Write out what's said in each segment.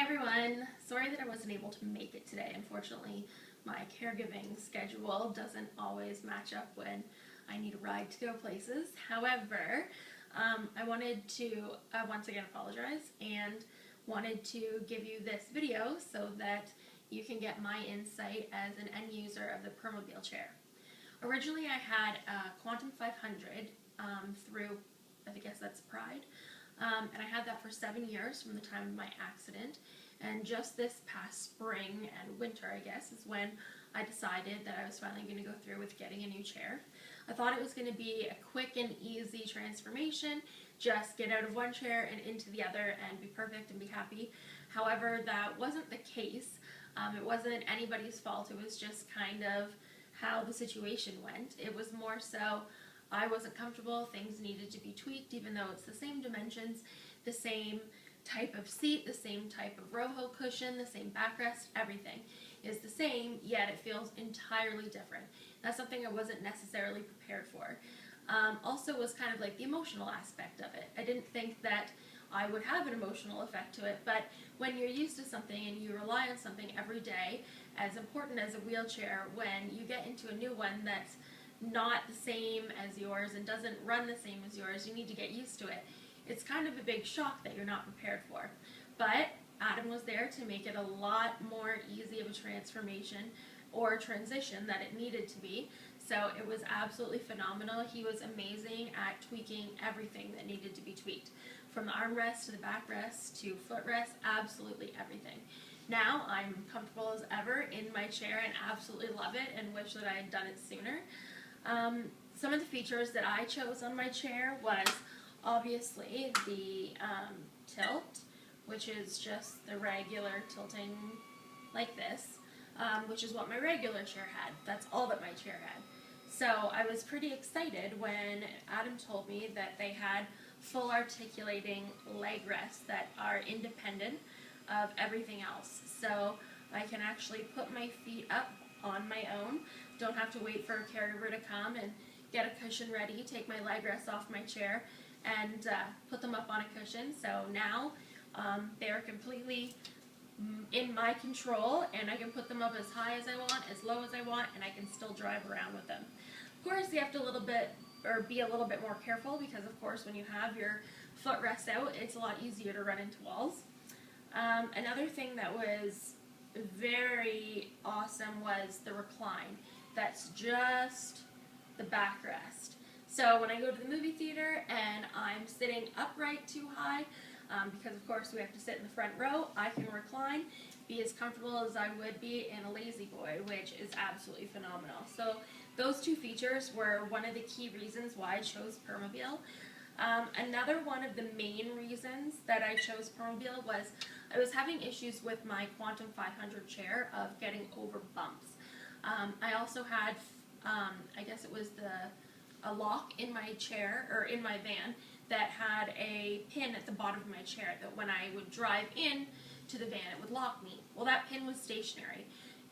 everyone. Sorry that I wasn't able to make it today. Unfortunately, my caregiving schedule doesn't always match up when I need a ride to go places. However, I wanted to once again apologize and wanted to give you this video so that you can get my insight as an end user of the Permobil chair. Originally, I had a Quantum 500 through, I guess that's Pride. And I had that for 7 years from the time of my accident, and just this past spring and winter, I guess, is when I decided that I was finally going to go through with getting a new chair. I thought it was going to be a quick and easy transformation, just get out of one chair and into the other and be perfect and be happy. However, that wasn't the case. It wasn't anybody's fault. It was just kind of how the situation went. It was more so I wasn't comfortable, things needed to be tweaked, even though it's the same dimensions, the same type of seat, the same type of row cushion, the same backrest, everything is the same, yet it feels entirely different. That's something I wasn't necessarily prepared for. Also was kind of like the emotional aspect of it. I didn't think that I would have an emotional effect to it, but when you're used to something and you rely on something every day, as important as a wheelchair, when you get into a new one that's not the same as yours and doesn't run the same as yours, you need to get used to it. It's kind of a big shock that you're not prepared for. But Adam was there to make it a lot more easy of a transformation or transition that it needed to be. So it was absolutely phenomenal. He was amazing at tweaking everything that needed to be tweaked. From the armrest to the backrest to footrest, absolutely everything. Now I'm comfortable as ever in my chair and absolutely love it and wish that I had done it sooner. Some of the features that I chose on my chair was obviously the tilt, which is just the regular tilting like this, which is what my regular chair had. That's all that my chair had. So I was pretty excited when Adam told me that they had full articulating leg rests that are independent of everything else. So I can actually put my feet up on my own, don't have to wait for a caregiver to come and get a cushion ready, take my leg rests off my chair and put them up on a cushion. So now they're completely in my control, and I can put them up as high as I want, as low as I want, and I can still drive around with them. Of course, you have to be a little bit more careful because, of course, when you have your footrest out, it's a lot easier to run into walls. Another thing that was very awesome was the recline. That's just the backrest. So when I go to the movie theater and I'm sitting upright too high, because of course we have to sit in the front row, I can recline, be as comfortable as I would be in a lazy boy, which is absolutely phenomenal. So those two features were one of the key reasons why I chose Permobil. Another one of the main reasons that I chose Permobil was I was having issues with my Quantum 500 chair of getting over bumps. I also had, I guess it was a lock in my chair, or in my van, that had a pin at the bottom of my chair that when I would drive in to the van, it would lock me. Well, that pin was stationary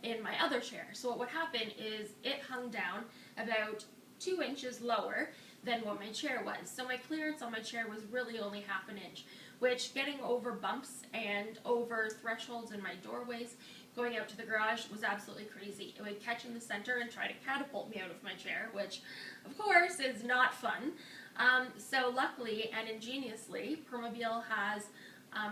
in my other chair. So what would happen is it hung down about 2 inches lower than what my chair was. So my clearance on my chair was really only half an inch, which getting over bumps and over thresholds in my doorways going out to the garage was absolutely crazy. It would catch in the center and try to catapult me out of my chair, which of course is not fun. So luckily and ingeniously, Permobil has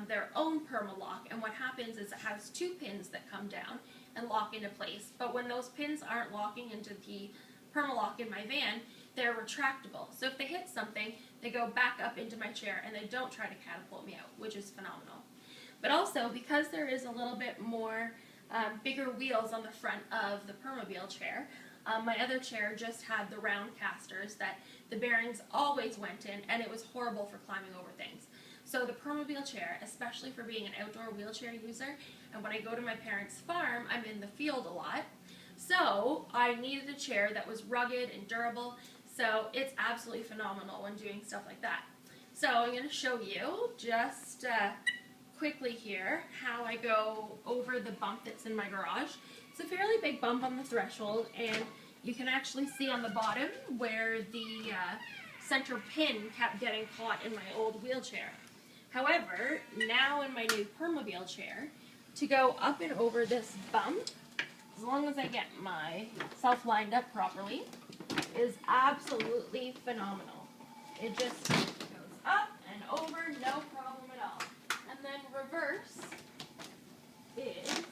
their own Permalock, and what happens is it has 2 pins that come down and lock into place. But when those pins aren't locking into the Permalock in my van, they're retractable. So if they hit something, they go back up into my chair and they don't try to catapult me out, which is phenomenal. But also, because there is a little bit more bigger wheels on the front of the Permobil chair, my other chair just had the round casters that the bearings always went in, and it was horrible for climbing over things. So the Permobil chair, especially for being an outdoor wheelchair user, and when I go to my parents' farm, I'm in the field a lot, so I needed a chair that was rugged and durable. So it's absolutely phenomenal when doing stuff like that. So I'm going to show you just quickly here how I go over the bump that's in my garage. It's a fairly big bump on the threshold, and you can actually see on the bottom where the center pin kept getting caught in my old wheelchair. However, now in my new Permobil chair, to go up and over this bump, as long as I get myself lined up properly, is absolutely phenomenal. It just goes up and over, no problem at all. And then reverse is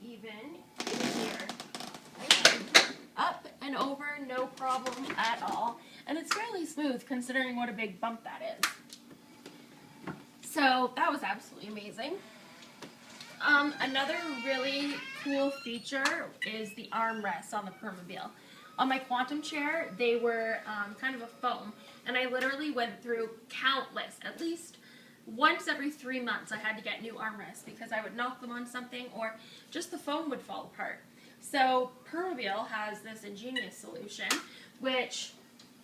even easier. Again, up and over, no problem at all. And it's fairly smooth considering what a big bump that is. So that was absolutely amazing. Another really cool feature is the armrests on the Permobil. On my Quantum chair, they were kind of a foam, and I literally went through countless, at least once every 3 months I had to get new armrests because I would knock them on something or just the foam would fall apart. So Permobil has this ingenious solution, which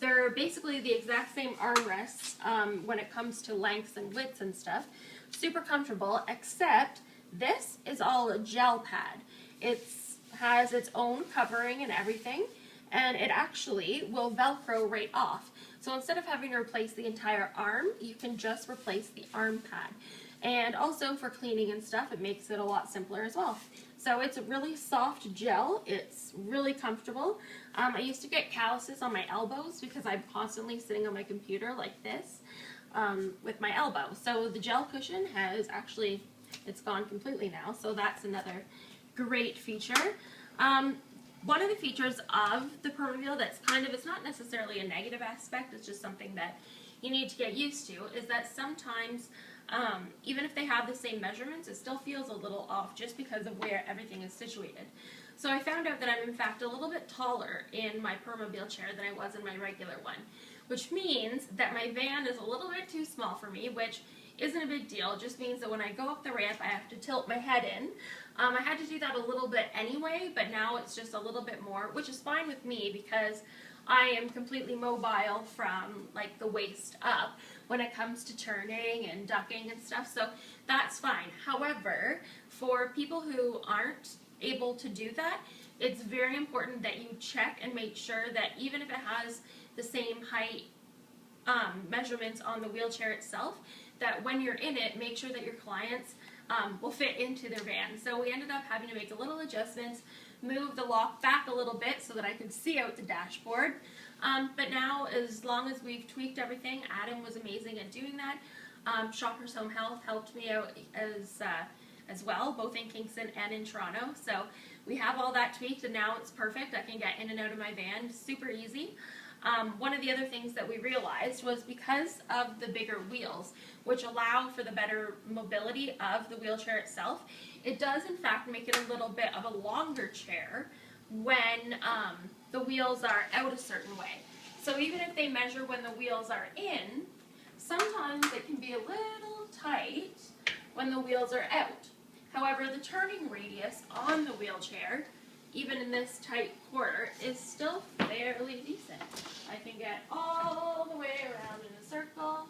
they're basically the exact same armrests when it comes to lengths and widths and stuff. Super comfortable, except this is all a gel pad. It has its own covering and everything, and it actually will Velcro right off. So instead of having to replace the entire arm, you can just replace the arm pad. And also for cleaning and stuff, it makes it a lot simpler as well. So it's a really soft gel. It's really comfortable. I used to get calluses on my elbows because I'm constantly sitting on my computer like this with my elbow. So the gel cushion has actually, it's gone completely now. So that's another great feature. One of the features of the Permobil that's kind of, it's not necessarily a negative aspect, it's just something that you need to get used to, is that sometimes even if they have the same measurements, it still feels a little off just because of where everything is situated. So I found out that I'm in fact a little bit taller in my Permobil chair than I was in my regular one, which means that my van is a little bit too small for me, which isn't a big deal. It just means that when I go up the ramp, I have to tilt my head in. I had to do that a little bit anyway, but now it's just a little bit more, which is fine with me because I am completely mobile from like the waist up when it comes to turning and ducking and stuff, so that's fine. However, for people who aren't able to do that, it's very important that you check and make sure that even if it has the same height measurements on the wheelchair itself, that when you're in it, make sure that your clients will fit into their van. So we ended up having to make a little adjustments, move the lock back a little bit so that I could see out the dashboard. But now, as long as we've tweaked everything, Adam was amazing at doing that. Shoppers Home Health helped me out as well, both in Kingston and in Toronto. So we have all that tweaked, and now it's perfect. I can get in and out of my van super easy. One of the other things that we realized was because of the bigger wheels, which allow for the better mobility of the wheelchair itself, it does in fact make it a little bit of a longer chair when the wheels are out a certain way. So even if they measure when the wheels are in, sometimes it can be a little tight when the wheels are out. However, the turning radius on the wheelchair, even in this tight quarter, is still fairly decent. I can get all the way around in a circle.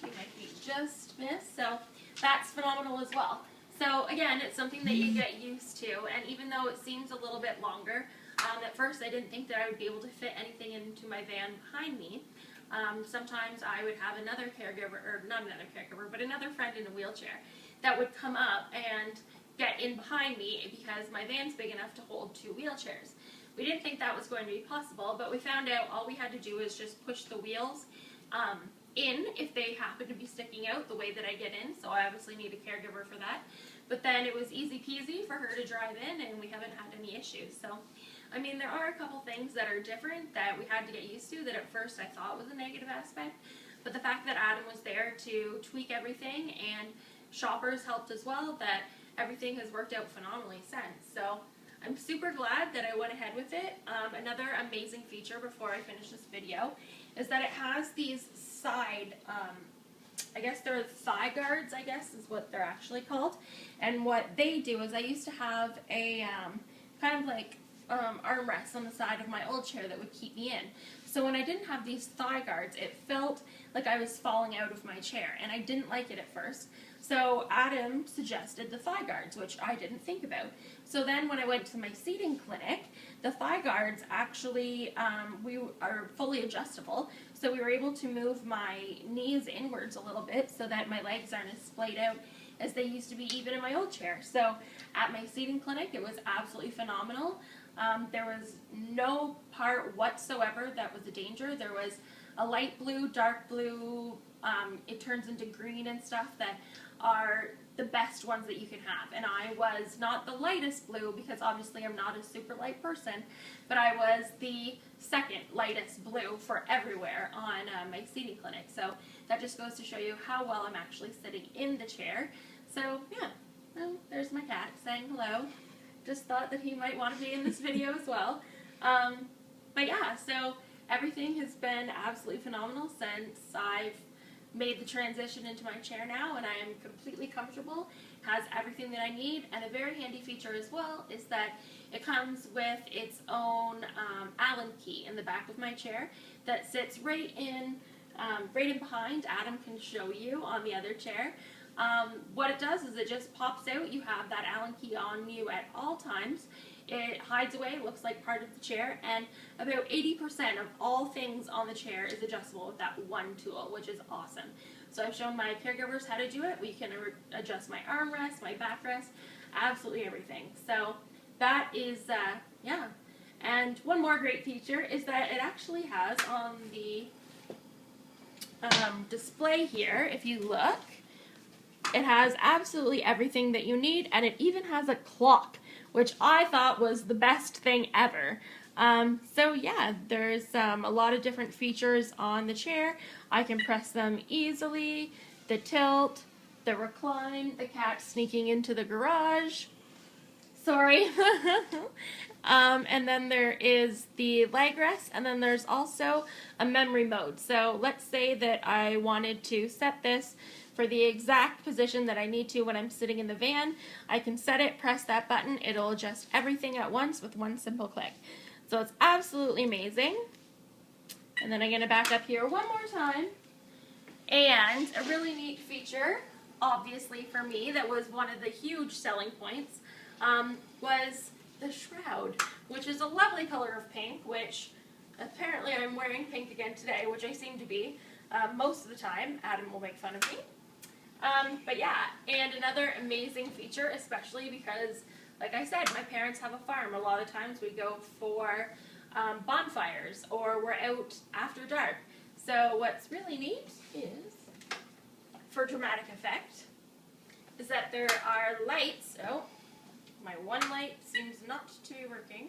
See, my feet just miss, so that's phenomenal as well. So again, it's something that you get used to, and even though it seems a little bit longer, at first I didn't think that I would be able to fit anything into my van behind me. Sometimes I would have another caregiver, or not another caregiver, but another friend in a wheelchair that would come up and get in behind me because my van's big enough to hold 2 wheelchairs. We didn't think that was going to be possible, but we found out all we had to do is just push the wheels in if they happen to be sticking out the way that I get in, so I obviously need a caregiver for that. But then it was easy peasy for her to drive in, and we haven't had any issues. So, I mean, there are a couple things that are different that we had to get used to that at first I thought was a negative aspect, but the fact that Adam was there to tweak everything and shoppers helped as well, that everything has worked out phenomenally since. So I'm super glad that I went ahead with it. Another amazing feature before I finish this video is that it has these side, I guess they're thigh guards, I guess is what they're actually called. And what they do is I used to have a kind of like armrest on the side of my old chair that would keep me in. So when I didn't have these thigh guards, it felt like I was falling out of my chair, and I didn't like it at first. So Adam suggested the thigh guards, which I didn't think about. So then when I went to my seating clinic, the thigh guards actually we are fully adjustable. So we were able to move my knees inwards a little bit so that my legs aren't as splayed out as they used to be even in my old chair. So at my seating clinic, it was absolutely phenomenal. There was no part whatsoever that was a danger. There was a light blue, dark blue, it turns into green and stuff that are the best ones that you can have. And I was not the lightest blue because obviously I'm not a super light person, but I was the second lightest blue for everywhere on my seating clinic. So that just goes to show you how well I'm actually sitting in the chair. So yeah, well, there's my cat saying hello. Just thought that he might want to be in this video as well. But yeah, so everything has been absolutely phenomenal since I've made the transition into my chair now, and I am completely comfortable. Has everything that I need, and a very handy feature as well is that it comes with its own Allen key in the back of my chair that sits right in behind. Adam can show you on the other chair. What it does is it just pops out. You have that Allen key on you at all times. It hides away, looks like part of the chair, and about 80% of all things on the chair is adjustable with that one tool, which is awesome. So I've shown my caregivers how to do it. We can adjust my armrest, my backrest, absolutely everything. So that is, yeah. And one more great feature is that it actually has on the display here, if you look, it has absolutely everything that you need, and it even has a clock, which I thought was the best thing ever. So yeah, there's a lot of different features on the chair. I can press them easily, the tilt, the recline, the cat sneaking into the garage. Sorry. And then there is the leg rest, and then there's also a memory mode. So let's say that I wanted to set this for the exact position that I need to when I'm sitting in the van. I can set it, press that button, it'll adjust everything at once with one simple click. So it's absolutely amazing. And then I'm going to back up here one more time. And a really neat feature, obviously for me, that was one of the huge selling points, was the shroud, which is a lovely color of pink, which apparently I'm wearing pink again today, which I seem to be most of the time. Adam will make fun of me. But yeah, and another amazing feature, especially because, like I said, my parents have a farm. A lot of times we go for bonfires or we're out after dark. So what's really neat is, for dramatic effect, is that there are lights. Oh, my one light seems not to be working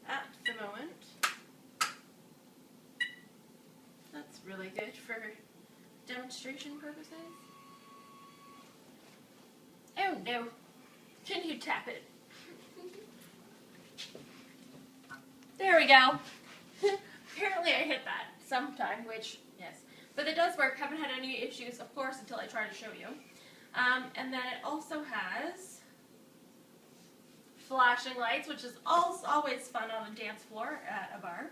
at the moment. That's really good for demonstration purposes. Oh no, can you tap it? There we go. Apparently I hit that sometime, which, yes. But it does work. Haven't had any issues, of course, until I try to show you. And then it also has flashing lights, which is always fun on a dance floor at a bar.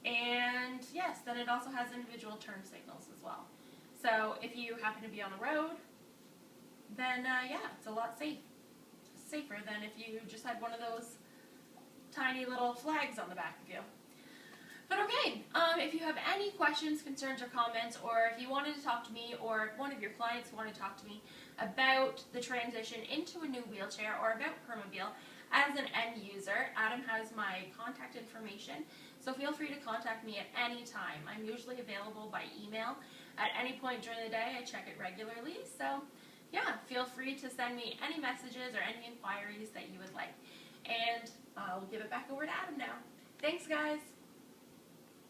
And yes, then it also has individual turn signals as well. So if you happen to be on the road, then yeah, it's a lot safer than if you just had one of those tiny little flags on the back of you. But okay, if you have any questions, concerns, or comments, or if you wanted to talk to me, or if one of your clients wanted to talk to me about the transition into a new wheelchair or about Permobil as an end user, Adam has my contact information, so feel free to contact me at any time. I'm usually available by email at any point during the day. I check it regularly, so yeah, feel free to send me any messages or any inquiries that you would like. And I'll give it back over to Adam now. Thanks, guys.